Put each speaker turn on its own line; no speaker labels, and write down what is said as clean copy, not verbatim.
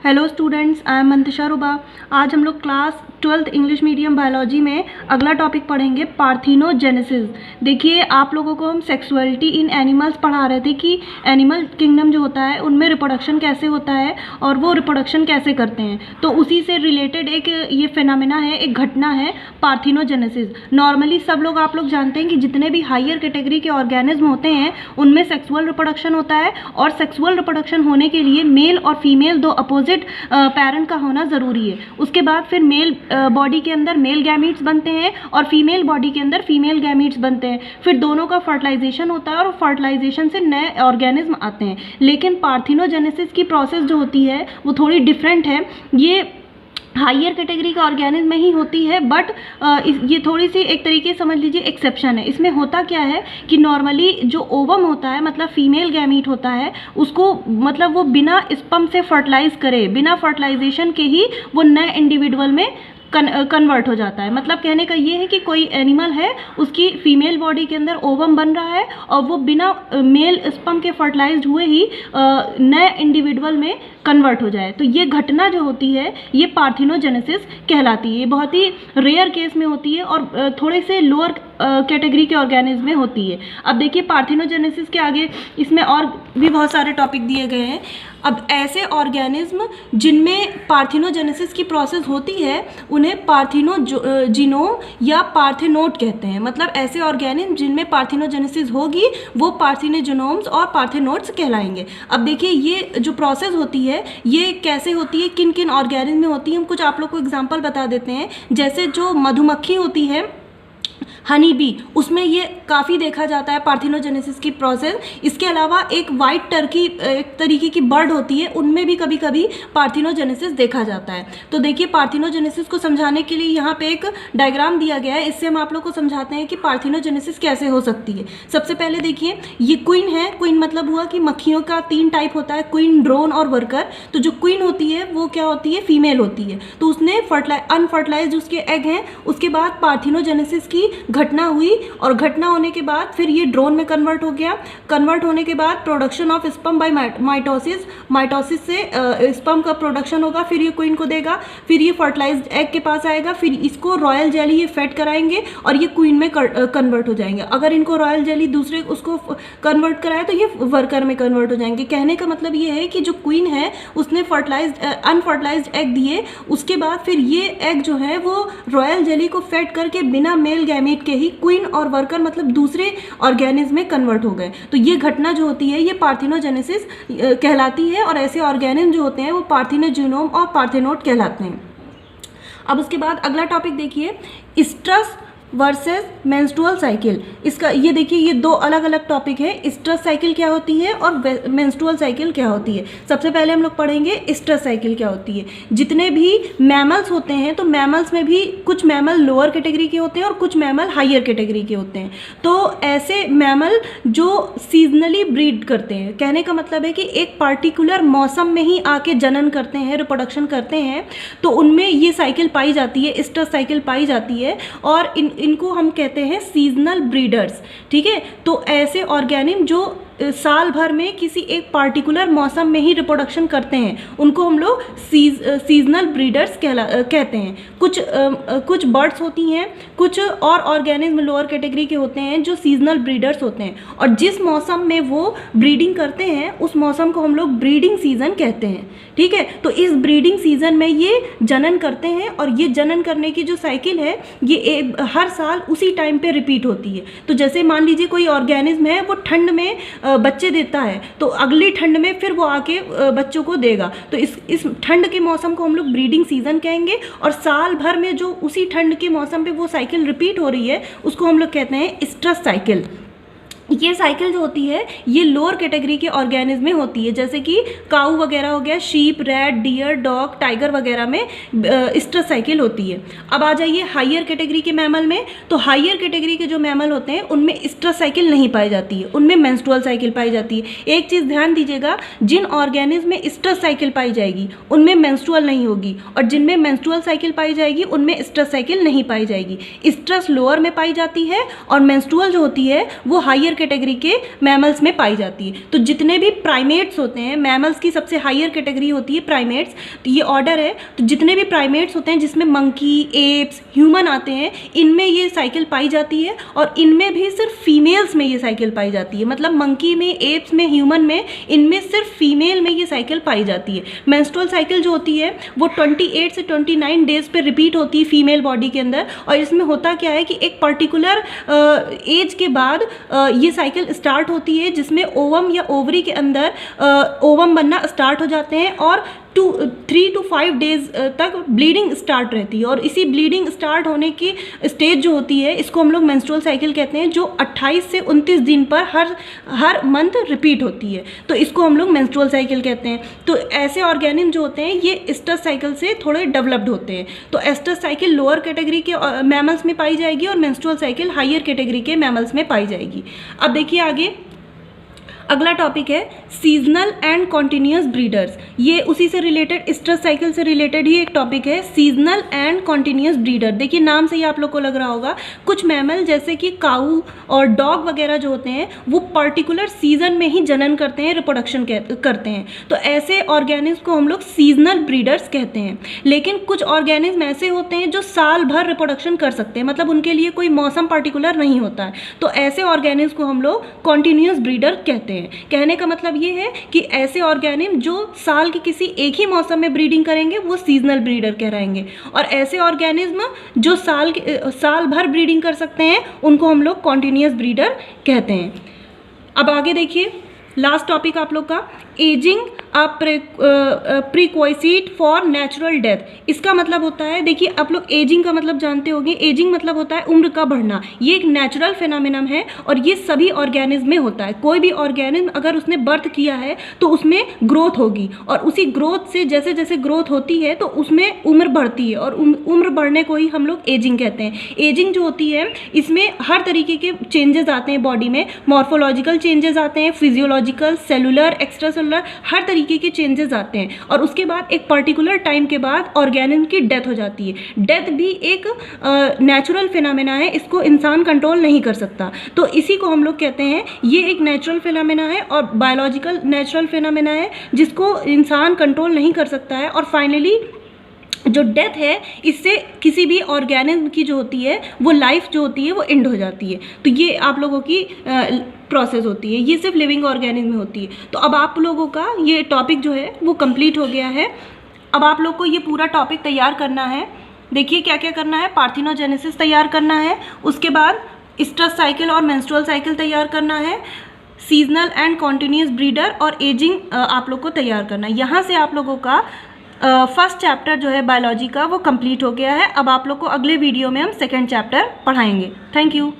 Hello students, I am Mantasha Ruba. आज हम लोग class 12th English medium biology में अगला टॉपिक पढ़ेंगे पार्थिनोजेनेसिस। देखिए, आप लोगों को हम सेक्सुअलिटी इन एनिमल्स पढ़ा रहे थे कि एनिमल किंगडम जो होता है उनमें रिप्रोडक्शन कैसे होता है और वो रिप्रोडक्शन कैसे करते हैं। तो उसी से रिलेटेड एक ये फिनोमेना है, एक घटना है पार्थिनोजेनेसिस। नॉर्मली सब लोग आप लोग जानते हैं कि जितने भी हायर कैटेगरी के ऑर्गेनिज्म होते हैं उनमें सेक्सुअल रिप्रोडक्शन होता है, और सेक्सुअल रिप्रोडक्शन होने के लिए मेल और फीमेल दो अपोजिट पैरेंट का होना ज़रूरी है। उसके बाद फिर मेल बॉडी के अंदर मेल गैमीट्स बनते हैं और फीमेल बॉडी के अंदर फीमेल गैमीट्स बनते हैं। फिर दोनों का फर्टिलाइजेशन होता है और फर्टिलाइजेशन से नए ऑर्गेनिज्म आते हैं। लेकिन पार्थिनोजेनेसिस की प्रोसेस जो होती है वो थोड़ी डिफरेंट है। ये हायर कैटेगरी का ऑर्गेनिज्म में ही होती है, बट ये थोड़ी सी एक तरीके समझ लीजिए एक्सेप्शन है। इसमें होता क्या है कि नॉर्मली जो ओवम होता है, मतलब फीमेल गैमीट होता है, उसको मतलब वो बिना स्पर्म से फर्टिलाइज करे, बिना फर्टिलाइजेशन के ही वो नए इंडिविजुअल में कन्वर्ट हो जाता है। मतलब कहने का ये है कि कोई एनिमल है, उसकी फीमेल बॉडी के अंदर ओवम बन रहा है और वो बिना मेल स्पर्म के फर्टिलाइज्ड हुए ही नए इंडिविजुअल में कन्वर्ट हो जाए। तो ये घटना जो होती है ये पार्थिनोजेनेसिस कहलाती है। ये बहुत ही रेयर केस में होती है और थोड़े से लोअर कैटेगरी के ऑर्गेनिज्म में होती है। अब देखिए, पार्थिनोजेनेसिस के आगे इसमें और भी बहुत सारे टॉपिक दिए गए हैं। अब ऐसे ऑर्गेनिज्म जिनमें पार्थिनोजेनेसिस की प्रोसेस होती है उन्हें पार्थिनोजीनोम या पार्थेनोट कहते हैं। मतलब ऐसे ऑर्गेनिज्म जिनमें पार्थिनोजेनेसिस होगी वो पार्थिनोजीनोम्स और पार्थेनोट्स कहलाएंगे। अब देखिए, ये जो प्रोसेस होती है ये कैसे होती है, किन किन ऑर्गेनिज्म में होती है, हम कुछ आप लोग को एग्जांपल बता देते हैं। जैसे जो मधुमक्खी होती है, हनी बी, उसमें ये काफ़ी देखा जाता है पार्थिनोजेनेसिस की प्रोसेस। इसके अलावा एक वाइट टर्की एक तरीके की बर्ड होती है, उनमें भी कभी कभी पार्थिनोजेनेसिस देखा जाता है। तो देखिए, पार्थिनोजेनेसिस को समझाने के लिए यहाँ पे एक डायग्राम दिया गया है। इससे हम आप लोग को समझाते हैं कि पार्थिनोजेनेसिस कैसे हो सकती है। सबसे पहले देखिए, ये क्वीन है। क्वीन मतलब हुआ कि मक्खियों का 3 टाइप होता है, क्वीन, ड्रोन और वर्कर। तो जो क्वीन होती है वो क्या होती है, फीमेल होती है। तो उसने अनफर्टिलाइज्ड उसके एग हैं, उसके बाद पार्थिनोजेनेसिस की घटना हुई और घटना होने के बाद फिर ये ड्रोन में कन्वर्ट हो गया। कन्वर्ट होने के बाद production of sperm by mitosis, mitosis से स्पर्म का प्रोडक्शन होगा, फिर ये क्वीन को देगा, फिर ये फर्टिलाइज्ड एग के पास आएगा, फिर इसको रॉयल जेली ये फेड कराएंगे और ये क्वीन में कन्वर्ट हो जाएंगे। अगर इनको रॉयल जेली दूसरे उसको कन्वर्ट कराए तो ये वर्कर में कन्वर्ट हो जाएंगे। कहने का मतलब ये है कि जो क्वीन है उसने अनफर्टिलाइज्ड एग दिए, उसके बाद फिर ये एग जो है वो रॉयल जेली को फेड करके बिना मेल गैमीट के ही क्वीन और वर्कर मतलब दूसरे ऑर्गेनिज्म में कन्वर्ट हो गए। तो ये घटना जो होती है ये पार्थिनोजेनेसिस कहलाती है और ऐसे ऑर्गेनिज्म जो होते हैं वो पार्थिनोजीनोम और पार्थेनोट कहलाते हैं। अब उसके बाद अगला टॉपिक देखिए, स्ट्रस वर्सेस मेंस्ट्रुअल साइकिल। इसका ये देखिए, ये 2 अलग अलग टॉपिक है। स्ट्रस साइकिल क्या होती है और मेंस्ट्रुअल साइकिल क्या होती है। सबसे पहले हम लोग पढ़ेंगे स्ट्रस साइकिल क्या होती है। जितने भी मैमल्स होते हैं तो मैमल्स में भी कुछ मैमल लोअर कैटेगरी के होते हैं और कुछ मैमल हायर कैटेगरी के होते हैं। तो ऐसे मैमल जो सीजनली ब्रीड करते हैं, कहने का मतलब है कि एक पार्टिकुलर मौसम में ही आके जनन करते हैं, रिप्रोडक्शन करते हैं, तो उनमें ये साइकिल पाई जाती है, स्ट्रस साइकिल पाई जाती है और इनको हम कहते हैं सीजनल ब्रीडर्स। ठीक है, तो ऐसे ऑर्गेनिज्म जो साल भर में किसी एक पार्टिकुलर मौसम में ही रिप्रोडक्शन करते हैं उनको हम लोग सीजनल ब्रीडर्स कहते हैं। कुछ बर्ड्स होती हैं, कुछ और ऑर्गेनिज्म लोअर कैटेगरी के होते हैं जो सीजनल ब्रीडर्स होते हैं, और जिस मौसम में वो ब्रीडिंग करते हैं उस मौसम को हम लोग ब्रीडिंग सीजन कहते हैं। ठीक है, तो इस ब्रीडिंग सीजन में ये जनन करते हैं और ये जनन करने की जो साइकिल है ये हर साल उसी टाइम पे रिपीट होती है। तो जैसे मान लीजिए कोई ऑर्गेनिज्म है वो ठंड में बच्चे देता है, तो अगली ठंड में फिर वो आके बच्चों को देगा। तो इस ठंड के मौसम को हम लोग ब्रीडिंग सीजन कहेंगे, और साल भर में जो उसी ठंड के मौसम पे वो साइकिल रिपीट हो रही है उसको हम लोग कहते हैं स्ट्रस साइकिल। ये साइकिल जो होती है ये लोअर कैटेगरी के ऑर्गेनिज्म में होती है, जैसे कि काऊ वगैरह हो गया, sheep, rat, deer, dog, tiger वगैरह में स्ट्रस साइकिल होती है। अब आ जाइए हायर कैटेगरी के मैमल में। तो हायर कैटेगरी के जो मैमल होते हैं उनमें स्ट्रस साइकिल नहीं पाई जाती है, उनमें मेंस्ट्रुअल साइकिल पाई जाती है। एक चीज़ ध्यान दीजिएगा, जिन ऑर्गेनिज्म में स्ट्रस साइकिल पाई जाएगी उनमें मेंस्ट्रुअल नहीं होगी, और जिनमें मेंस्ट्रुअल साइकिल पाई जाएगी उनमें स्ट्रस साइकिल नहीं पाई जाएगी। स्ट्रस लोअर में पाई जाती है और मेंस्ट्रुअल जो होती है वो हायर कैटेगरी के मैमल्स में पाई जाती है। तो जितने भी प्राइमेट्स होते हैं, मैमल्स की सबसे हायर कैटेगरी होती है प्राइमेट्स, तो ये ऑर्डर है। तो जितने भी प्राइमेट्स होते हैं जिसमें मंकी, एप्स, ह्यूमन आते हैं, इनमें ये साइकिल पाई जाती है और इनमें भी सिर्फ फीमेल्स में ये साइकिल पाई जाती है। मतलब मंकी में, एप्स में, ह्यूमन में, इनमें सिर्फ फीमेल में ये साइकिल पाई जाती है। मेंस्ट्रुअल साइकिल जो होती है वो 28 से 29 डेज पे रिपीट होती है फीमेल बॉडी के अंदर। और इसमें होता क्या है कि एक पर्टिकुलर एज के बाद ये साइकिल स्टार्ट होती है, जिसमें ओवम या ओवरी के अंदर ओवम बनना स्टार्ट हो जाते हैं और 3 to 5 डेज तक ब्लीडिंग स्टार्ट रहती है। और इसी ब्लीडिंग स्टार्ट होने की स्टेज जो होती है, इसको हम लोग मेंस्ट्रुअल साइकिल कहते हैं, जो 28 से 29 दिन पर हर मंथ रिपीट होती है। तो इसको हम लोग मेंस्ट्रुअल साइकिल कहते हैं। तो ऐसे ऑर्गेनिज्म जो होते हैं ये एस्ट्रस साइकिल से थोड़े डेवलप्ड होते हैं। तो एस्ट्रस साइकिल लोअर कैटेगरी के मैमल्स में पाई जाएगी और मेंस्ट्रुअल साइकिल हायर कैटेगरी के मैमल्स में पाई जाएगी। अब देखिए आगे अगला टॉपिक है सीजनल एंड कॉन्टिन्यूस ब्रीडर्स। ये उसी से रिलेटेड, एस्ट्रस साइकिल से रिलेटेड ही एक टॉपिक है, सीजनल एंड कॉन्टिन्यूस ब्रीडर। देखिए नाम से ही आप लोग को लग रहा होगा, कुछ मैमल जैसे कि काऊ और डॉग वगैरह जो होते हैं वो पर्टिकुलर सीजन में ही जनन करते हैं, रिप्रोडक्शन करते हैं। तो ऐसे ऑर्गेनिज्म को हम लोग सीजनल ब्रीडर्स कहते हैं। लेकिन कुछ ऑर्गेनिज्म ऐसे होते हैं जो साल भर रिप्रोडक्शन कर सकते हैं, मतलब उनके लिए कोई मौसम पर्टिकुलर नहीं होता है। तो ऐसे ऑर्गेनिज्म को हम लोग कॉन्टिन्यूस ब्रीडर कहते हैं। कहने का मतलब ये है कि ऐसे ऑर्गेनिज्म जो साल के किसी एक ही मौसम में ब्रीडिंग करेंगे वो सीजनल ब्रीडर कहलाएंगे, और ऐसे ऑर्गेनिज्म जो साल भर ब्रीडिंग कर सकते हैं उनको हम लोग कॉन्टिन्यूस ब्रीडर कहते हैं। अब आगे देखिए लास्ट टॉपिक आप लोग का, एजिंग प्रीक्वाइसीट फॉर नेचुरल डेथ। इसका मतलब होता है, देखिए आप लोग एजिंग का मतलब जानते होंगे। एजिंग मतलब होता है उम्र का बढ़ना। ये एक नेचुरल फिनोमिनन है और ये सभी ऑर्गेनिज्म में होता है। कोई भी ऑर्गेनिज्म अगर उसने बर्थ किया है तो उसमें ग्रोथ होगी, और उसी ग्रोथ से जैसे जैसे ग्रोथ होती है तो उसमें उम्र बढ़ती है, और उम्र बढ़ने को ही हम लोग एजिंग कहते हैं। एजिंग जो होती है इसमें हर तरीके के चेंजेस आते हैं बॉडी में, मॉर्फोलॉजिकल चेंजेस आते हैं, फिजियोलॉजिकल, सेलुलर, एक्स्ट्रा सेलुलर, हर तरीके के चेंजेस आते हैं। और उसके बाद एक पर्टिकुलर टाइम के बाद ऑर्गेनिज्म की डेथ हो जाती है। डेथ भी एक नेचुरल फिनोमेना है, इसको इंसान कंट्रोल नहीं कर सकता। तो इसी को हम लोग कहते हैं, ये एक नेचुरल फिनोमेना है और बायोलॉजिकल नेचुरल फिनोमेना है जिसको इंसान कंट्रोल नहीं कर सकता है। और फाइनली जो डेथ है, इससे किसी भी ऑर्गेनिज्म की जो होती है वो लाइफ जो होती है वो एंड हो जाती है। तो ये आप लोगों की प्रोसेस होती है, ये सिर्फ लिविंग ऑर्गेनिज्म में होती है। तो अब आप लोगों का ये टॉपिक जो है वो कंप्लीट हो गया है। अब आप लोग को ये पूरा टॉपिक तैयार करना है। देखिए क्या क्या करना है, पार्थिनोजेनेसिस तैयार करना है, उसके बाद एस्ट्रस साइकिल और मेंस्ट्रुअल साइकिल तैयार करना है, सीजनल एंड कॉन्टिन्यूस ब्रीडर और एजिंग आप लोग को तैयार करना है। यहाँ से आप लोगों का फर्स्ट चैप्टर जो है बायोलॉजी का वो कंप्लीट हो गया है। अब आप लोग को अगले वीडियो में हम सेकेंड चैप्टर पढ़ाएंगे। Thank you.